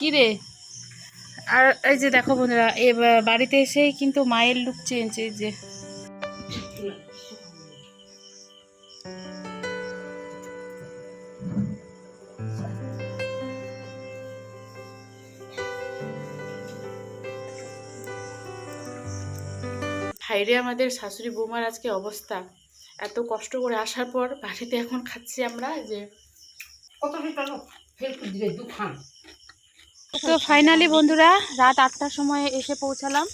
কি রে? আর এই যে দেখো বন্ধুরা, বাড়িতে এসেই কিন্তু মায়ের লুক চেঞ্জ। এই যে ভাইরে, আমাদের শাশুড়ি বৌমার আজকে অবস্থা। এত কষ্ট করে আসার পর বাড়িতে এখন খাচ্ছি আমরা। যে তো ফাইনালি বন্ধুরা, রাত 8টার সময় এসে পৌঁছালাম।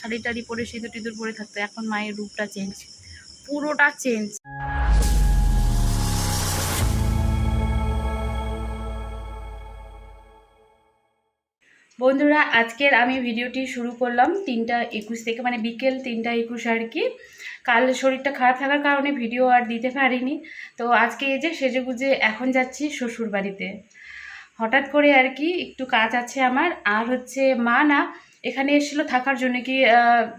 শাড়ি টাড়ি পরে সিঁদুর টিঁদুর পরে থাকতো, এখন মায়ের রূপটা চেঞ্জ, পুরোটা চেঞ্জ। বন্ধুরা, আজকের আমি ভিডিওটি শুরু করলাম 3টা 21 থেকে, মানে বিকেল 3টা 21 আর কি। কাল শরীরটা খারাপ থাকার কারণে ভিডিও আর দিতে পারিনি। তো আজকে এই যে সেজেগুজে এখন যাচ্ছি শ্বশুর বাড়িতে। হঠাৎ করে আর কি একটু কাজ আছে আমার। আর হচ্ছে মা না এখানে এসেছিলো থাকার জন্য, কি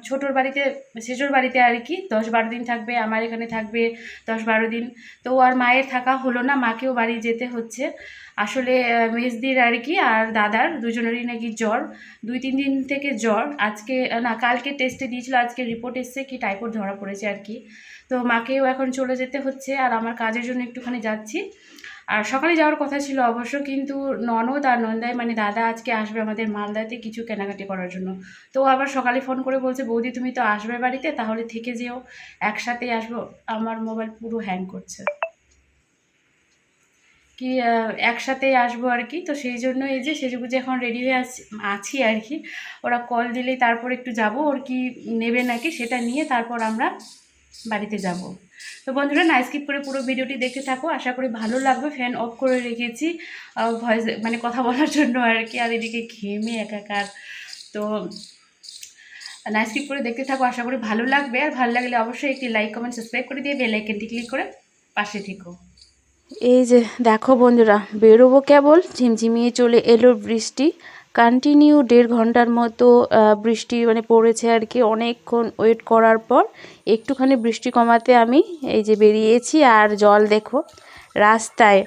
ছোটোর বাড়িতে, সেজোর বাড়িতে আর কি 10-12 দিন থাকবে, আমার এখানে থাকবে 10-12 দিন। তো আর মায়ের থাকা হলো না, মাকেও বাড়ি যেতে হচ্ছে। আসলে মেজদির আর কি আর দাদার দুজনেরই নাকি জ্বর, 2-3 দিন থেকে জ্বর। আজকে না, কালকে টেস্টে দিয়েছিল, আজকে রিপোর্ট এসছে কি টাইফয়েড ধরা পড়েছে আর কি। তো মাকেও এখন চলে যেতে হচ্ছে, আর আমার কাজের জন্য একটুখানি যাচ্ছি। আর সকালে যাওয়ার কথা ছিল অবশ্য, কিন্তু ননদ আর নন্দাই মানে দাদা আজকে আসবে আমাদের মালদাতে কিছু কেনাকাটি করার জন্য। তো আবার সকালে ফোন করে বলছে, বৌদি তুমি তো আসবে বাড়িতে, তাহলে থেকে যেও, একসাথেই আসবো। আমার মোবাইল পুরো হ্যাং করছে, কি একসাথেই আসবো আর কি। তো সেই জন্য এই যে সেজেগুজে এখন রেডি হয়ে আছি আর কি। ওরা কল দিলেই তারপর একটু যাব, ওর কি নেবে নাকি সেটা নিয়ে তারপর আমরা বাড়িতে যাব। তো বন্ধুরা, না স্কিপ করে পুরো ভিডিওটি দেখতে থাকো, আশা করি ভালো লাগবে। ফ্যান অফ করে রেখেছি ভয়েস মানে কথা বলার জন্য আর কি, আর এদিকে ঘেমে একাকার। তো না স্কিপ করে দেখতে থাকো, আশা করি ভালো লাগবে। আর ভালো লাগলে অবশ্যই একটি লাইক কমেন্ট সাবস্ক্রাইব করে দিয়ে বেল আইকনটি ক্লিক করে পাশে থেকো। এই যে দেখো বন্ধুরা, বেরোবো কেবল, ঝিমঝিমিয়ে চলে এলো বৃষ্টি। কন্টিনিউ 1.5 ঘন্টার মতো বৃষ্টি মানে পড়েছে আর কি। অনেকক্ষণ ওয়েট করার পর একটুখানি বৃষ্টি কমাতে আমি এই যে বেরিয়েছি। আর জল দেখো রাস্তায়,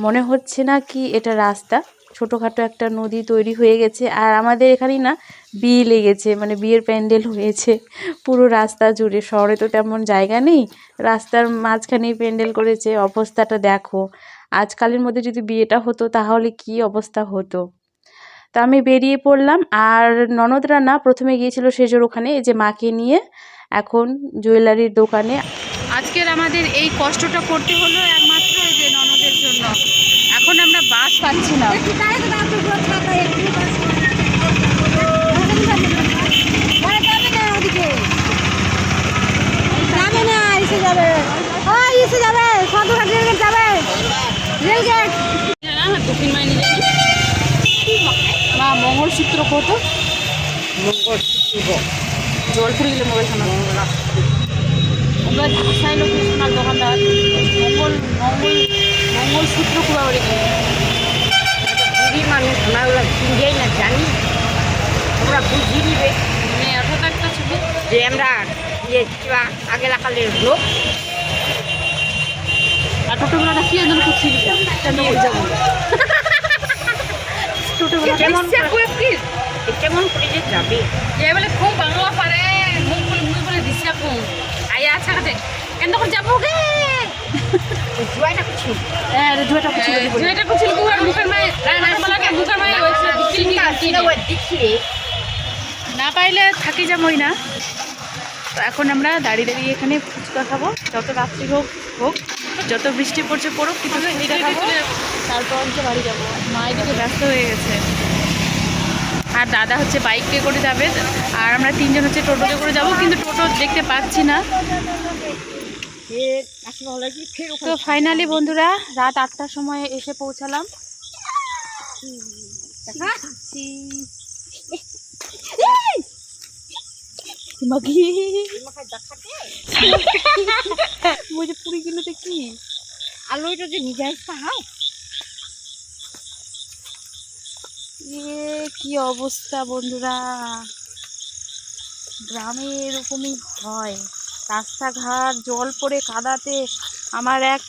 মনে হচ্ছে না কি এটা রাস্তা, ছোটোখাটো একটা নদী তৈরি হয়ে গেছে। আর আমাদের এখানেই না বিয়ে লেগেছে, মানে বিয়ের প্যান্ডেল হয়েছে পুরো রাস্তা জুড়ে। শহরে তো তেমন জায়গা নেই, রাস্তার মাঝখানেই প্যান্ডেল করেছে। অবস্থাটা দেখো, আজকালের মধ্যে যদি বিয়েটা হতো তাহলে কি অবস্থা হতো। তা আমি বেরিয়ে পড়লাম। আর ননদরা না প্রথমে গিয়েছিল সেজোর ওখানে, এই যে মাকে নিয়ে এখন জুয়েলারির দোকানে। আজকের আমাদের এই কষ্টটা করতে হলো একমাত্র এই যে ননদের জন্য। এখন আমরা বাস পাচ্ছি না। মা মঙ্গলসূত্র কত? জলপুরি গেলে মোবাইল খানা আমরা ঢাকায় লোক সোনার দোকানদার মঙ্গলসূত্র খুব বুড়ি মানুষ আমরা কিনবেই না, জানি আমরা বুঝি নিবে এত একটা ছবি যে আমরা আগে লাগালে লোক। আর টোটোগুলোটা কি জন্য করছিল যাবো টোটোগুলো কেমন কেমন করে যে যাবে, যে বলে খুব বাংলা পারে মুখ বলে মুখ বলে দিছে খুব আয়া আছে কাছে কেন করে যাবো গে জুয়াটা কুছিল। হ্যাঁ জুয়াটা কুছিল, জুয়াটা কুছিল কুয়ার মুখের মাই না বলাকে মুখের মাই হইছে দিছিল ওই দিছিলে না পাইলে থাকি যাবই না। তো এখন আমরা দাঁড়িয়ে দাঁড়িয়ে এখানে ফুচকা খাবো, যত রাত্রি হোক হোক, যত বৃষ্টি পড়ছে পড়ুক, কিন্তু ফুচকা খাবো, তারপর হচ্ছে বাড়ি যাবো। মা এদিকে ব্যস্ত হয়ে গেছে। আর দাদা হচ্ছে বাইকে করে যাবে, আর আমরা 3জন হচ্ছে টোটোতে করে যাব, কিন্তু টোটো দেখতে পাচ্ছি না। তো ফাইনালি বন্ধুরা, রাত 8টার সময় এসে পৌঁছালাম। পুরি কিলোতে কি আলুটা যে নিজে খাও, কি অবস্থা বন্ধুরা। গ্রামে এরকমই হয়, রাস্তাঘাট জল পড়ে কাদাতে। আমার এক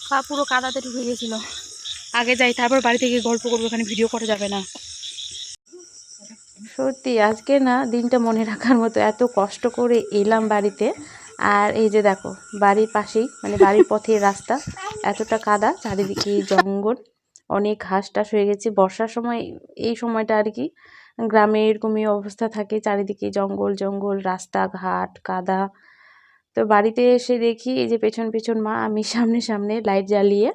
পা পুরো কাদাতে ঢুকে গেছিল। আগে যাই, তারপর বাড়ি থেকে গল্প করবো, ওখানে ভিডিও করা যাবে না। সত্যি আজকে না দিনটা মনে রাখার মতো, এত কষ্ট করে এলাম বাড়িতে। আর এই যে দেখো বাড়ির পাশেই, মানে বাড়ির পথের রাস্তা, এতটা কাদা, চারিদিকে জঙ্গল, অনেক ঘাস টাস হয়ে গেছে। বর্ষার সময় এই সময়টা আর কি গ্রামে এরকমই অবস্থা থাকে, চারিদিকে জঙ্গল জঙ্গল, রাস্তাঘাট কাদা। তো বাড়িতে এসে দেখি এই যে পেছন পেছন মা, আমি সামনে সামনে লাইট জ্বালিয়ে,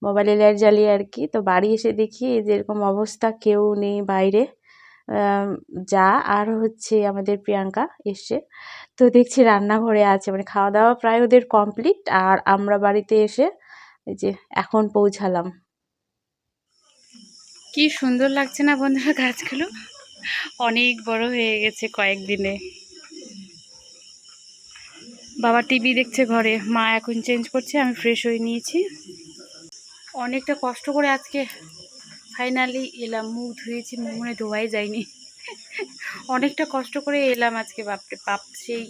মোবাইলে লাইট জ্বালিয়ে আর কি। তো বাড়ি এসে দেখি এই যে এরকম অবস্থা, কেউ নেই বাইরে। যা আর হচ্ছে আমাদের প্রিয়াঙ্কা এসছে, তো দেখছি রান্নাঘরে আছে, মানে খাওয়া দাওয়া প্রায় ওদের কমপ্লিট। আর আমরা বাড়িতে এসে এই যে এখন পৌঁছালাম। কি সুন্দর লাগছে না বন্ধুরা, গাছগুলো অনেক বড় হয়ে গেছে কয়েকদিনে। বাবা টিভি দেখছে ঘরে, মা এখন চেঞ্জ করছে, আমি ফ্রেশ হয়ে নিয়েছি। অনেকটা কষ্ট করে আজকে ফাইনালি এলাম, মুখ ধুয়েছি, মুখ মনে ধোয়াই যায়নি। অনেকটা কষ্ট করে এলাম আজকে, বাপরে বাপ। সেই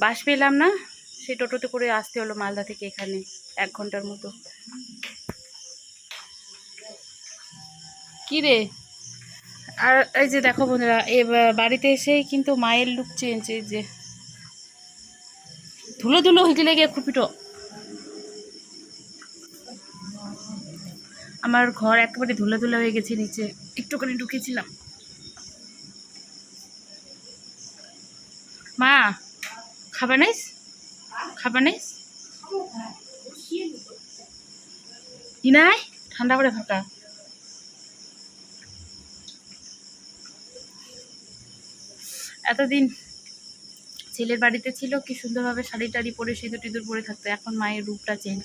বাস পেলাম না, সেই টোটোতে করে আসতে হলো মালদা থেকে এখানে 1 ঘন্টার মতো। কি রে, আর এই যে দেখো বন্ধুরা, বাড়িতে এসেই কিন্তু মায়ের লুক চেঞ্জ। এই যে ধুলো ধুলো হইতে লেগে খুপিটো, আমার ঘর একেবারে ধুলো ধুলো হয়ে গেছে, নিচে একটুখানি ঢুকেছিলাম। মা খাবার নাইস, খাবার নাইস নাই, ঠান্ডা করে ফাঁকা। এতদিন ছেলের বাড়িতে ছিল, কি সুন্দরভাবে শাড়ি টাড়ি পরে সিঁদুর টিঁদুর পরে থাকতো, এখন মায়ের রূপটা চেঞ্জ,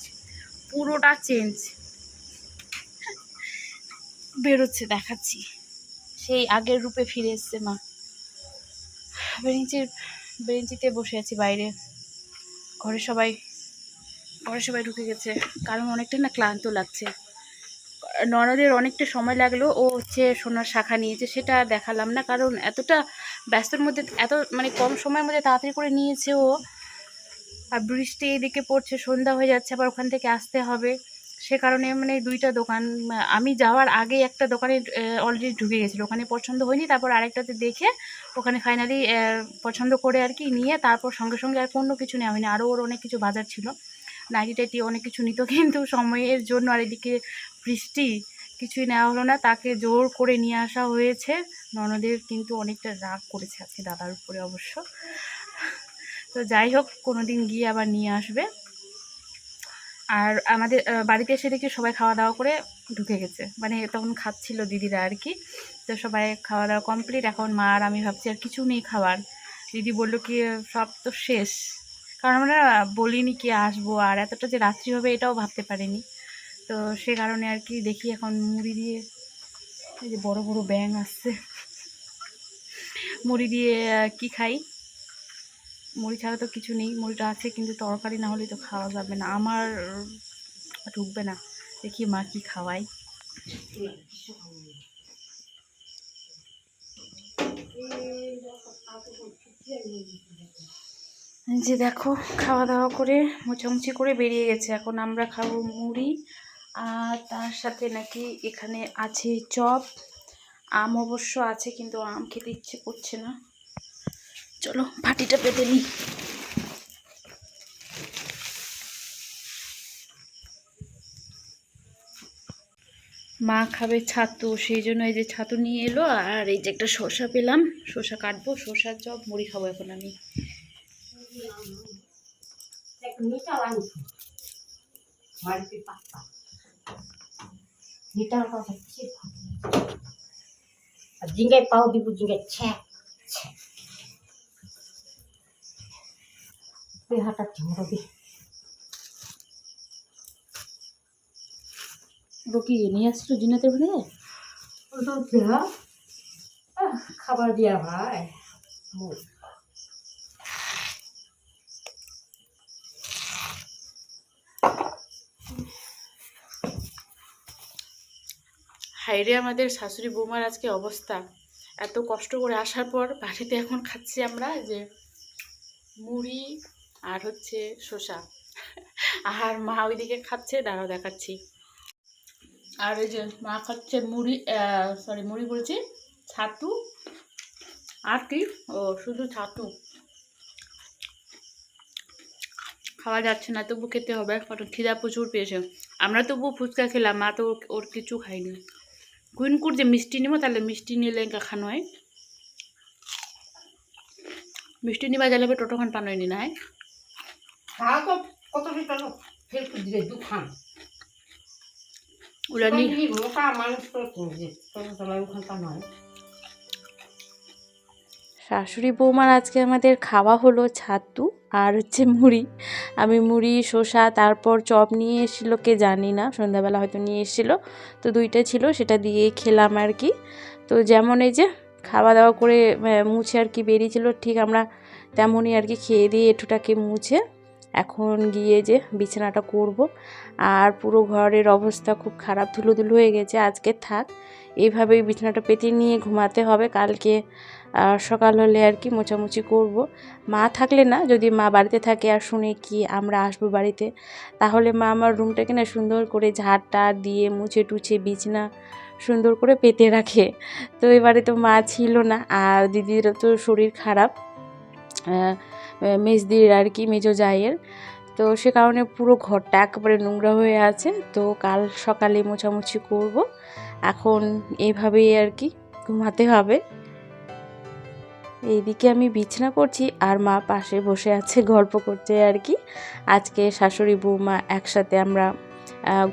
পুরোটা চেঞ্জ। বেরোচ্ছে, দেখাচ্ছি, সেই আগের রূপে ফিরে এসছে মা। বেঞ্চিতে বসে আছি বাইরে, ঘরে সবাই ঢুকে গেছে, কারণ অনেকটা না ক্লান্ত লাগছে। ননদের অনেকটা সময় লাগলো, ও হচ্ছে সোনার শাখা নিয়েছে, সেটা দেখালাম না, কারণ এতটা ব্যস্তর মধ্যে, এত মানে কম সময়ের মধ্যে তাড়াতাড়ি করে নিয়েছে ও। আর বৃষ্টি এদিকে পড়ছে, সন্ধ্যা হয়ে যাচ্ছে, আবার ওখান থেকে আসতে হবে, সে কারণে মানে 2টা দোকান, আমি যাওয়ার আগে একটা দোকানে অলরেডি ঢুকে গেছিলো, ওখানে পছন্দ হয়নি, তারপর আরেকটাতে দেখে ওখানে ফাইনালি পছন্দ করে আর কি নিয়ে, তারপর সঙ্গে সঙ্গে আর কোনো কিছু নেওয়া হয়নি, আরও ওর অনেক কিছু বাজার ছিল, নাইটি টাইটি অনেক কিছু নিত, কিন্তু সময়ের জন্য আর এদিকে বৃষ্টি, কিছুই নেওয়া হলো না, তাকে জোর করে নিয়ে আসা হয়েছে। ননদের কিন্তু অনেকটা রাগ করেছে আজকে দাদার উপরে অবশ্য। তো যাই হোক, কোনো দিন গিয়ে আবার নিয়ে আসবে। আর আমাদের বাড়িতে এসে দেখি সবাই খাওয়া দাওয়া করে ঢুকে গেছে, মানে তখন খাচ্ছিল দিদিরা আর কি। তো সবাই খাওয়া দাওয়া কমপ্লিট, এখন মা আর আমি ভাবছি আর কিছু নেই খাবার। দিদি বললো কি সব তো শেষ, কারণ আমরা বলিনি কি আসবো, আর এতটা যে রাত্রি হবে এটাও ভাবতে পারিনি। তো সে কারণে আর কি দেখি এখন মুড়ি দিয়ে, এই যে বড় বড় ব্যাঙ আসছে, মুড়ি দিয়ে কি খাই, মুড়ি ছাড়া তো কিছু নেই, মুড়িটা আছে কিন্তু তরকারি না হলে তো খাওয়া যাবে না, আমার ঢুকবে না। দেখি মা কি খাওয়াই। যে দেখো খাওয়া দাওয়া করে মোছামুছি করে বেরিয়ে গেছে, এখন আমরা খাবো মুড়ি, আর তার সাথে নাকি এখানে আছে চপ, আম অবশ্য আছে, কিন্তু আম খেতে ইচ্ছে করছে না। চলো ভাটিটা পেতে নিই। মা খাবে ছাতু, সেই জন্য এই যে ছাতু নিয়ে এলো, আর এই যে একটা শসা পেলাম, শসা কাটবো, শসার চপ মুড়ি খাবো এখন আমি। জিঙ্গাই পাও দিব, জিঙ্গাই ছ্যাঁ হাঁটা ঠিক রকি নিয়ে আসছিল জিনাতের ভাই, খাবার দিয়া ভাই। হাইরে আমাদের শাশুড়ি বৌমার আজকে অবস্থা, এত কষ্ট করে আসার পর বাড়িতে এখন খাচ্ছি আমরা যে মুড়ি আর হচ্ছে শসা। আর মা ওইদিকে খাচ্ছে, দাঁড়াও দেখাচ্ছি। আর এই যে মা খাচ্ছে মুড়ি, সরি মুড়ি বলছি, ছাতু। আর কি, ও শুধু ছাতু। খাওয়া যাচ্ছে না, তবু খেতে হবে, কারণ খিদা প্রচুর পেয়েছে। আমরা তবু ফুচকা খেলাম, মা তো ওর কিছু খাইনি। কুইনকুট যে মিষ্টি নিবো, তাহলে মিষ্টি নিলে খানো হয়। মিষ্টি নিবা যাবে টোটোখান পানোয়নি না হয়। খাওয়া তো কত টাকা ফেল করে দিলে দুখান ওরা নি মোটা মানুষ তো ওখানটা নয়। শাশুড়ি বৌমার আজকে আমাদের খাওয়া হলো ছাতু আর হচ্ছে মুড়ি। আমি মুড়ি শসা তারপর চপ নিয়ে এসেছিলো, কে জানি না, সন্ধ্যাবেলা হয়তো নিয়ে এসেছিলো, তো দুইটা ছিল, সেটা দিয়ে খেলাম আর কি। তো যেমন এই যে খাওয়া দাওয়া করে মুছে আর কি বেরিয়েছিল, ঠিক আমরা তেমনই আর কি খেয়ে দিয়ে এটুটাকে মুছে এখন গিয়ে যে বিছানাটা করব। আর পুরো ঘরের অবস্থা খুব খারাপ, ধুলো হয়ে গেছে। আজকে থাক, এইভাবেই বিছানাটা পেতে নিয়ে ঘুমাতে হবে। কালকে সকাল হলে আর কি মোছামুছি করব। মা থাকলে না, যদি মা বাড়িতে থাকে আর শুনে কি আমরা আসবো বাড়িতে, তাহলে মা আমার রুমটাকে না সুন্দর করে ঝাড়টা দিয়ে মুছে টুছে বিছানা সুন্দর করে পেতে রাখে। তো এবারে তো মা ছিল না, আর দিদিরও তো শরীর খারাপ, মেজদির আর কি, মেজো জায়ের। তো সে কারণে পুরো ঘরটা একেবারে নোংরা হয়ে আছে। তো কাল সকালে মোছামুছি করব। এখন এইভাবেই আর কি ঘুমাতে হবে। এইদিকে আমি বিছানা করছি আর মা পাশে বসে আছে, গল্প করছে আর কি। আজকে শাশুড়ি বৌমা একসাথে আমরা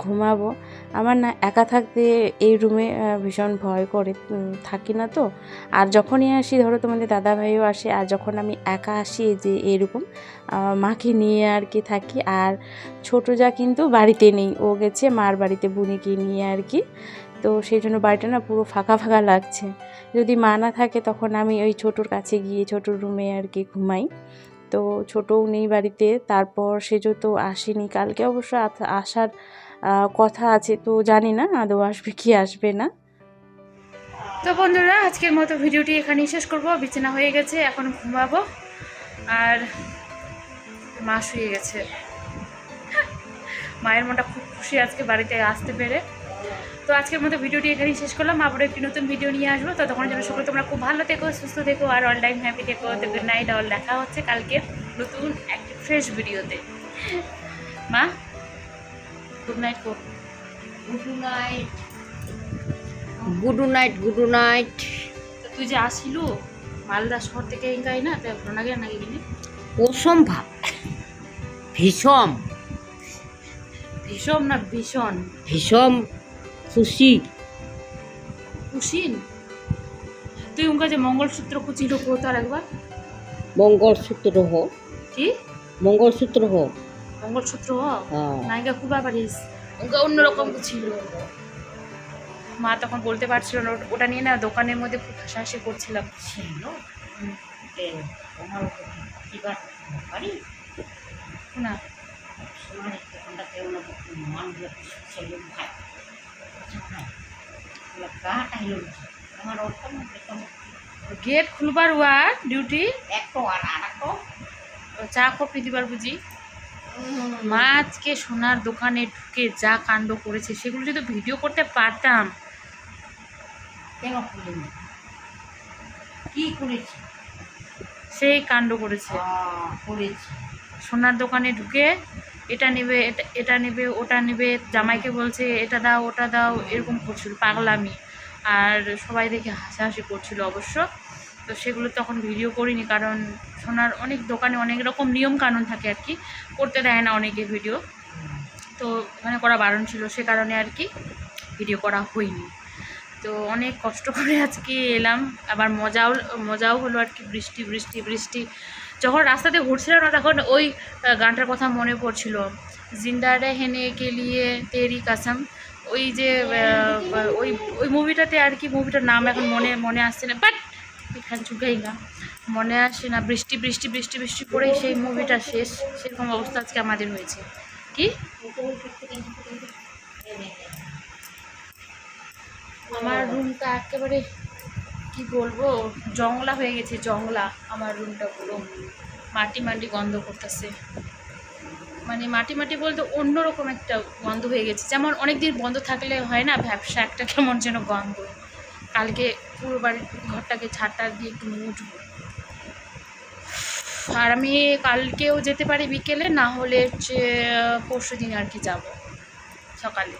ঘুমাবো। আমার না একা থাকতে এই রুমে ভীষণ ভয় করে, থাকি না তো। আর যখনই আসি, ধরো তোমাদের দাদা ভাইও আসে, আর যখন আমি একা আসি যে এরকম মাকে নিয়ে আর কি থাকি। আর ছোটো যা কিন্তু বাড়িতে নেই, ও গেছে মার বাড়িতে বুনিকে নিয়ে আর কি। তো সেই জন্য বাড়িটা না পুরো ফাঁকা ফাঁকা লাগছে। যদি মা না থাকে তখন আমি ওই ছোটোর কাছে গিয়ে ছোটোর রুমে আর কি ঘুমাই। তো ছোটও নেই বাড়িতে, তারপর সেজো তো আসেনি, কালকে অবশ্য আসার কথা আছে, তো জানি না আদৌ আসবে কি আসবে না। তো বন্ধুরা, আজকের মতো ভিডিওটি এখানেই শেষ করব। বিছানা হয়ে গেছে, এখন ঘুমাবো। আর মা শুয়ে গেছে। মায়ের মনটা খুব খুশি আজকে বাড়িতে আসতে পেরে। তো আজকের মতো ভিডিওটি এখানেই শেষ করলাম। আবার একটি নতুন ভিডিও নিয়ে আসবো। ততক্ষণের জন্য সকলে তোমরা খুব ভালো থেকো, সুস্থ থেকো, আর অল টাইম হ্যাপি থেকো। তো গুড নাইট, অল দেখা হচ্ছে কালকে নতুন একটি ফ্রেশ ভিডিওতে। মা গুড নাইট কর। Good night, good night, good night. তো তুই যে আসিলু মালদা শহর থেকে এঙ্গাই না, তো প্রণাগে নাকি কিনে অসম্ভব, ভীষণ ভীষণ না ভীষণ ভীষণ খুশি। খুশিন তুই উনকা যে মঙ্গলসূত্র কুচিল কোথার একবার মঙ্গলসূত্র হো, কি মঙ্গলসূত্র হো, মঙ্গলসূত্র হ্যাঁ। নাইগা কুবা পারিস, উনকা অন্যরকম ছিল। মা তখন বলতে পারছিল না, ওটা নিয়ে না দোকানের মধ্যে খুব হাসাহাসি করছিলাম। ছিল এবার পারি না সোনার দোকানটা কেউ না মানুষগুলো ছিল ভাই গাটা হলো আমার ওরকম গেট খুলবার ওয়া ডিউটি একটো আর আরেকটো চা কফি দিবার বুঝি। মা আজকে সোনার দোকানে ঢুকে যা কাণ্ড করেছে, সেগুলো যদি ভিডিও করতে পারতাম। কেন খুলিনি, কি করেছি, সেই কাণ্ড করেছে। করেছি সোনার দোকানে ঢুকে এটা নেবে, এটা নেবে, ওটা নেবে, জামাইকে বলছে এটা দাও ওটা দাও, এরকম করছিল পাগলামি। আর সবাই দেখে হাসাহাসি করছিল অবশ্য। তো সেগুলো তখন ভিডিও করিনি, কারণ সোনার অনেক দোকানে অনেক রকম নিয়ম কানুন থাকে আর কি, করতে দেয় না অনেকে ভিডিও। তো ওখানে করা বারণ ছিল, সে কারণে আর কি ভিডিও করা হয়নি। তো অনেক কষ্ট করে আজকে এলাম। আবার মজাও হলো আর কি। বৃষ্টি বৃষ্টি বৃষ্টি, যখন রাস্তাতে ঘুরছিলাম না, তখন ওই গানটার কথা মনে পড়ছিল, জিন্দা রেহনে কে লিয়ে তেরি কাসম। ওই যে ওই ওই মুভিটাতে আর কি, মুভিটার নাম এখন মনে আসছে না, বাট এখান চুকাই না, মনে আসছে না। বৃষ্টি বৃষ্টি বৃষ্টি বৃষ্টি করেই সেই মুভিটা শেষ, সেরকম অবস্থা আজকে আমাদের হয়েছে। কি আমার রুমটা একেবারে কি বলবো, জংলা হয়ে গেছে, জংলা। আমার রুমটা পুরো মাটি মাটি গন্ধ করতেছে। মানে মাটি মাটি বলতে অন্যরকম একটা গন্ধ হয়ে গেছে, যেমন অনেক দিন বন্ধ থাকলে হয় না ব্যবসা একটা কেমন যেন গন্ধ। কালকে পুরো বাড়ির ঘরটাকে ঝাঁটা দিয়ে একটু মুছবো। আর আমি কালকেও যেতে পারি বিকেলে, না হলে হচ্ছে পরশু দিন আর কি যাব সকালে।